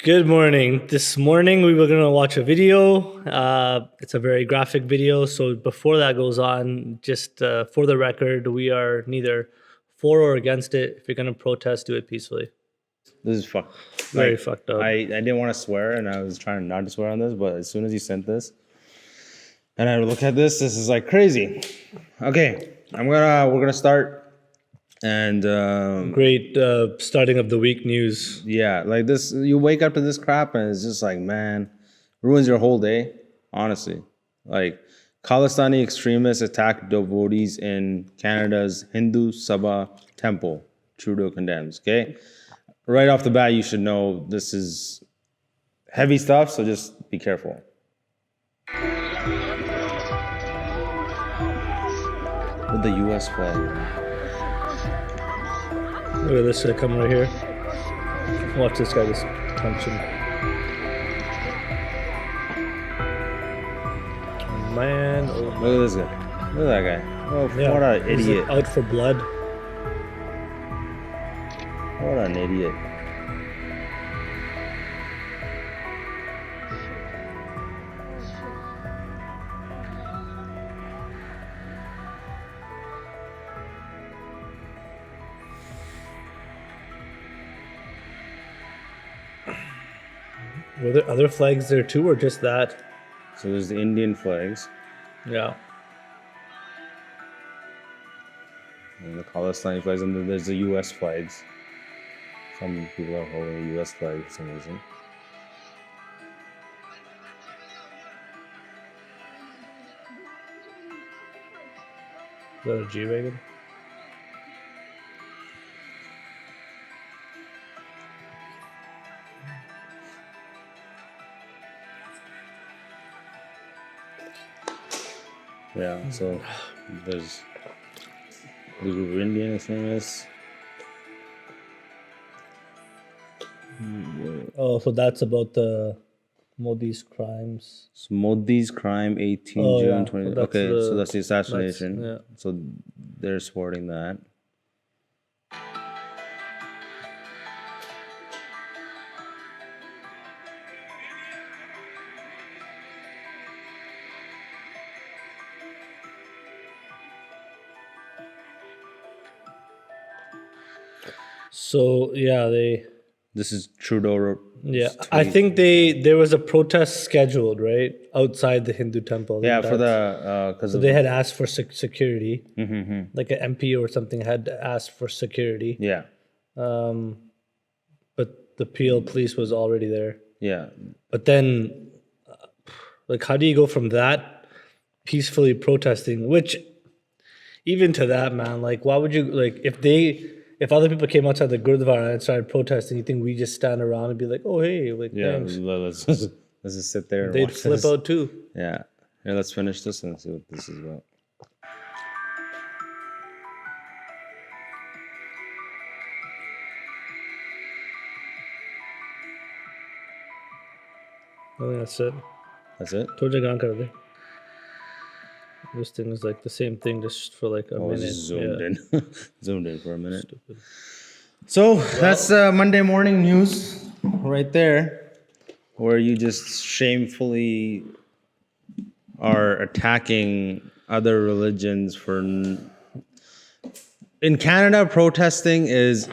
Good morning. This morning we were going to watch a video. It's a very graphic video. So before that goes on, just for the record, we are neither for or against it. If you're going to protest, do it peacefully. This is fucked. Very fucked up. I didn't want to swear, and I was trying not to swear on this, but as soon as you sent this, and I look at this is like crazy. Okay, we're gonna start, and Great starting of the week news. yeah, like this, you wake up to this crap, and it's just like, man, ruins your whole day. Honestly, like Khalistani extremists attack devotees in Canada's Hindu Sabha temple. Trudeau condemns. Okay. Right off the bat, you should know this is heavy stuff, so just be careful. With the U.S. flag. Look at this come right here. Watch this guy just punch him. Oh, man. Oh, Look at this guy. Look at that guy. Oh, yeah. What an He's idiot. out for blood. What an idiot. Were there other flags there too, or just that? So there's the Indian flags. Yeah. And the Khalistani flags, and then there's the U.S. flags. Some people are holding a U.S. flag for some reason. Is that a G-Wagon? Yeah, so there's the group of Indian extremists. Oh, so that's about the Modi's crimes. So Modi's crime, 18 Oh, June yeah. 20. So that's Okay, the- so that's the assassination. yeah. So they're supporting that. So yeah, This is Trudeau. I think there was a protest scheduled right outside the Hindu temple. I think Yeah, for that's- the because So they had asked for security, Mm-hmm. like an MP or something had asked for security. Yeah, But the Peel police was already there. yeah. But then, like, how do you go from that peacefully protesting, which even to that, man, like, why would you, like, if other people came outside the Gurdwara and started protesting, you think we just stand around and be like, oh, hey, like, Yeah, thanks? let's just sit there and They'd watch flip this. out too. Yeah. Here, let's finish this and see what this is about. I think that's it. That's it? Told you, kar de. This thing is like the same thing, just for like a Oh, minute. it's zoomed Yeah. in. Zoomed in for a minute. So that's Monday morning news right there, where you just shamefully are attacking other religions for. In Canada, protesting is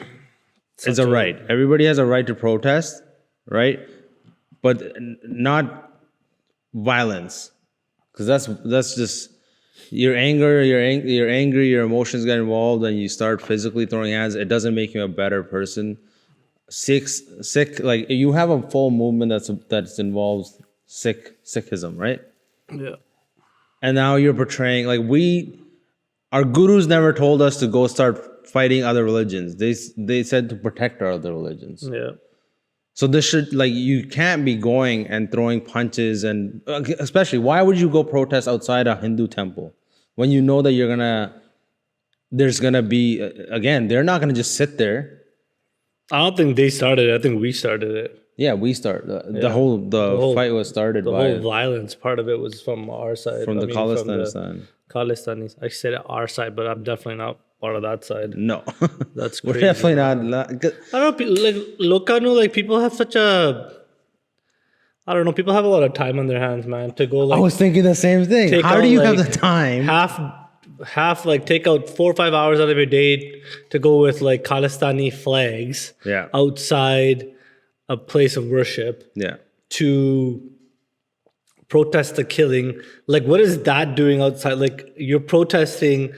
a right. Everybody has a right to protest, right? But not violence, because that's just. You're angry, your emotions get involved, and you start physically throwing hands. It doesn't make you a better person. Sikh, like you have a full movement that's involves Sikhism, right? Yeah. And now you're portraying like our gurus never told us to go start fighting other religions. They said to protect our other religions. Yeah. So this should, like, you can't be going and throwing punches, and especially, why would you go protest outside a Hindu temple when you know that there's gonna be, again, they're not gonna just sit there. I don't think they started it. I think we started it. Yeah, the whole fight was started The by whole violence part of it was from our side. from the Khalistani. Khalistanis. I said our side, but I'm definitely not part of that side. No, That's we're crazy. definitely not. I don't know, like Lokano, like people have such a I don't know. People have a lot of time on their hands, man, to go I like was thinking the same thing. take How out, do you have like, the time? half like take out 4 or 5 hours out of your day to go with like Khalistani flags Yeah. outside a place of worship Yeah. to protest the killing. Like, what is that doing outside? Like, you're protesting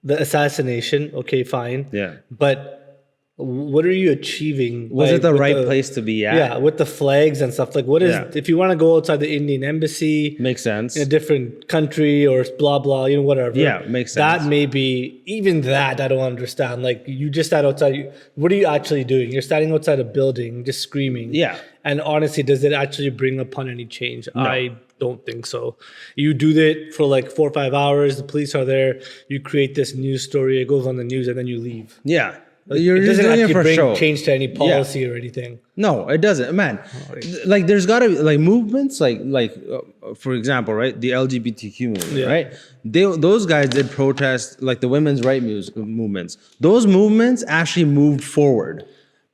the assassination. Okay, fine. Yeah. But what are you achieving? Was it the right place to be at? Yeah, with the flags and stuff. Like, what is, Yeah. if you want to go outside the Indian embassy Makes sense. in a different country or blah, blah, whatever. Yeah, makes sense. That may be, even that, I don't understand. Like, you just stand outside. What are you actually doing? You're standing outside a building, just screaming. Yeah. And honestly, does it actually bring upon any change? I don't think so. You do that for like 4 or 5 hours. The police are there. You create this news story. It goes on the news, and then you leave. Yeah. Like, You're it just doesn't doing it actually for bring show. change to any policy or anything. No, it doesn't, man. Like, there's got to be like movements, for example, right? The LGBTQ movement, right? Those guys did protest, like the women's rights movements. Those movements actually moved forward.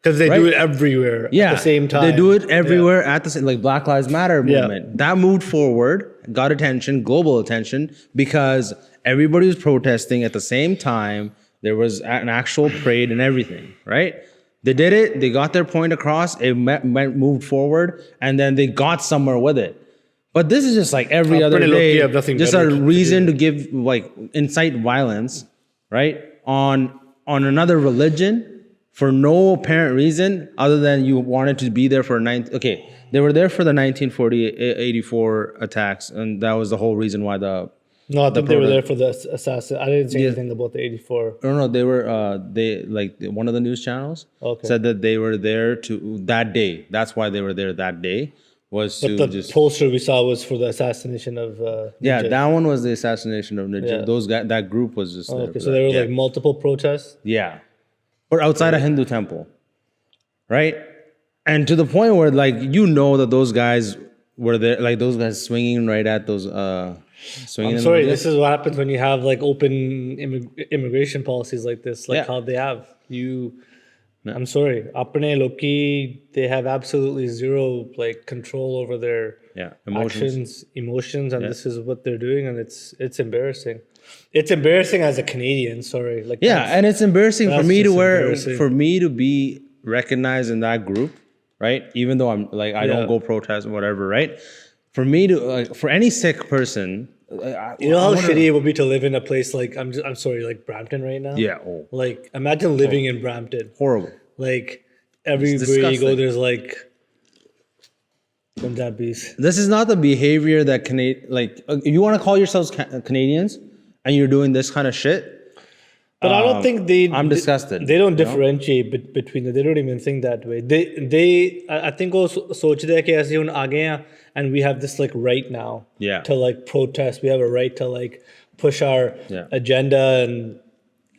Because they do it everywhere at the same time. They do it everywhere at the same, like Black Lives Matter movement. That moved forward, got attention, global attention, because everybody was protesting at the same time. There was an actual parade and everything, right? They did it. They got their point across. It moved forward, and then they got somewhere with it. But this is just like every other day, just a reason to give, like, incite violence, right? On another religion for no apparent reason other than you wanted to be there for they were there for the 1984 attacks, and that was the whole reason why No, I think they were there for the assassin. I didn't say anything about the 84. No, they were. One of the news channels said that they were there that day. That's why they were there that day. But the poster we saw was for the assassination of. That one was the assassination of Nijat. Yeah. That group was just. Okay, so there were like multiple protests. Yeah, but outside a Hindu temple, right? And to the point where, like, that those guys were there, like those guys swinging right at those. I'm sorry, this is what happens when you have like open immigration policies like this, like how they have. I'm sorry, apne loki, they have absolutely zero like control over their emotions, and this is what they're doing, and it's embarrassing. It's embarrassing as a Canadian. Sorry, like and it's embarrassing for me to be recognized in that group, right? Even though I'm like I don't go protest or whatever, right? For me to for any Sikh person, how shitty it would be to live in a place like I'm sorry, like Brampton right now. Yeah. Like imagine living in Brampton. Horrible. Like everywhere you go, there's like Punjabis. This is not the behavior that you want to call yourselves Canadians, and you're doing this kind of shit. But I don't think I'm disgusted. They don't differentiate between them. They don't even think that way. I think also सोचते हैं कि ऐसे हम आ गए हैं and we have this like right now to like protest. We have a right to like push our agenda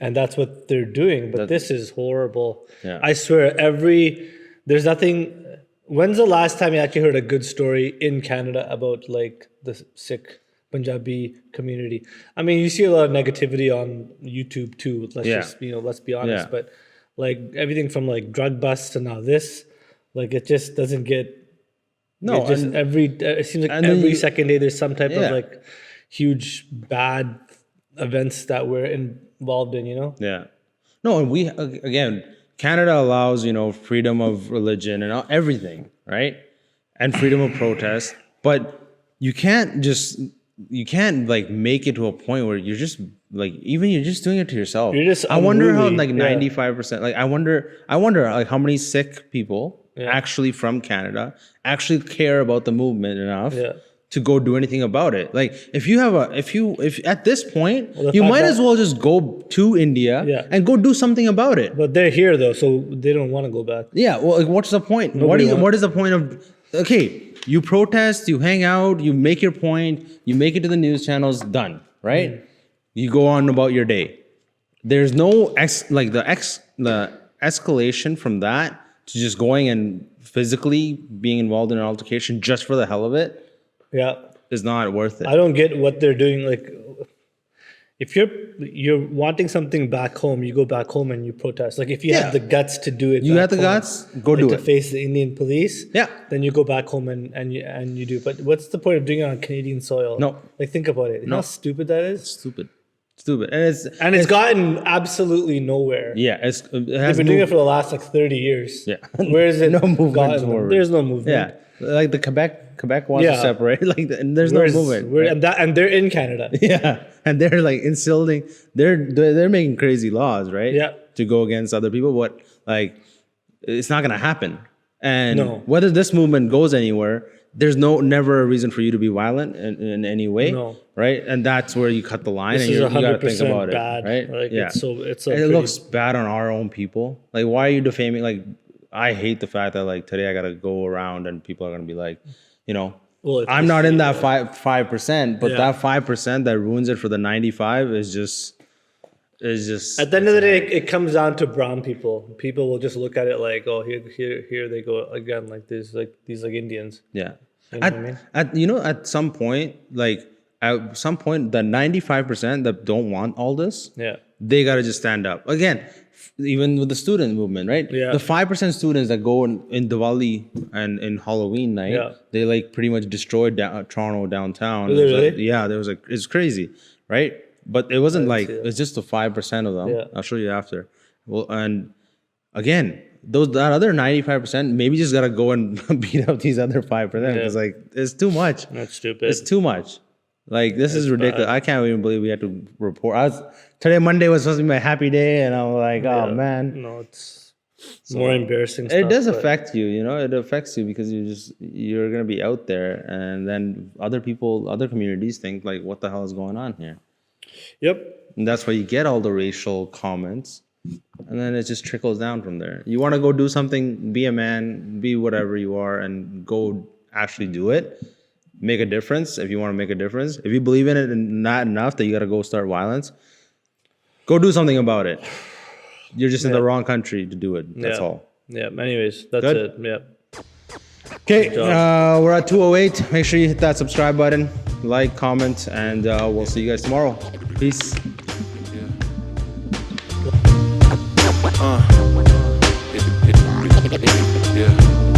and that's what they're doing. But this is horrible. Yeah. I swear there's nothing. When's the last time you actually heard a good story in Canada about like the Sikh Punjabi community? I mean, you see a lot of negativity on YouTube too. Let's be honest. But like everything from like drug busts to now this, like it just doesn't get. No, it seems like every second day there's some type of like huge bad events that we're involved in. Yeah. No, and Canada allows freedom of religion and everything, right? And freedom of protest, but you can't like make it to a point where you're just like you're just doing it to yourself. I wonder how like 95%. Like I wonder like how many Sikh people actually from Canada actually care about the movement enough to go do anything about it. Like if at this point you might as well just go to India and go do something about it. But they're here though, so they don't want to go back. Yeah. Well, like, what's the point? What is the point of? Okay, you protest, you hang out, you make your point, you make it to the news channels, done, right? You go on about your day. There's no the escalation from that to just going and physically being involved in an altercation just for the hell of it. Yeah, is not worth it. I don't get what they're doing. Like, if you're wanting something back home, you go back home and you protest. Like if you Yeah. have the guts to do it, You back have the home, guts, go like do to it. face the Indian police. Yeah. Then you go back home and you do. But what's the point of doing it on Canadian soil? No. Like think about it. You know how stupid that is. Stupid. And And it's gotten absolutely nowhere. yeah, it They've has been doing it for the last like 30 years. Yeah. Where is it? No movement gotten them? forward. There's no movement. Yeah, like the Quebec wants to Yeah. separate. Like, and there's no movement. right? And they're in Canada. Yeah, and they're like insulting. They're making crazy laws, right? Yeah. To go against other people, but like, it's not gonna happen. And No. whether this movement goes anywhere, there's never a reason for you to be violent in any way, No. right? And that's where you cut the line, This and is you gotta think 100% about bad. it, right? Like, yeah, it's and pretty- it looks bad on our own people. Like, why are you defaming? Like, I hate the fact that like today I gotta go around and people are gonna be like, Well, it's I'm just- not in that 5%, but Yeah. that 5% that ruins it for the 95 is just. At the end of the day, it comes down to brown people. People will just look at it like, oh, here they go again, like these Indians. Yeah. You know what I mean? At some point, the 95% that don't want all this, Yeah. they got to just stand up. Again, even with the student movement, right? Yeah. The 5% students that go in Diwali and in Halloween night, Yeah. they like pretty much destroyed Toronto downtown. Really? It was like- yeah, there was it's crazy, right? But it wasn't like, see that. it's just the 5% of them. Yeah. I'll show you after. Well, and again, that other 95% maybe just gotta go and beat up these other 5% because like it's too much. That's stupid. It's too much. Like this is ridiculous. I can't even believe we had to report. Today Monday was supposed to be my happy day, and I'm like, oh man. No, it's more embarrassing stuff. It does but- affect you, It affects you because you're gonna be out there, and then other communities think like, what the hell is going on here? Yep. And that's why you get all the racial comments, and then it just trickles down from there. You want to go do something, be a man, be whatever you are, and go actually do it. Make a difference if you want to make a difference. If you believe in it and not enough that you got to go start violence, go do something about it. You're just in the wrong country to do it. That's Yeah. all. Yeah. Anyways, that's Good. it. Yeah. Okay, job. we're at 208. Make sure you hit that subscribe button, like, comment, and we'll see you guys tomorrow. Peace. Yeah.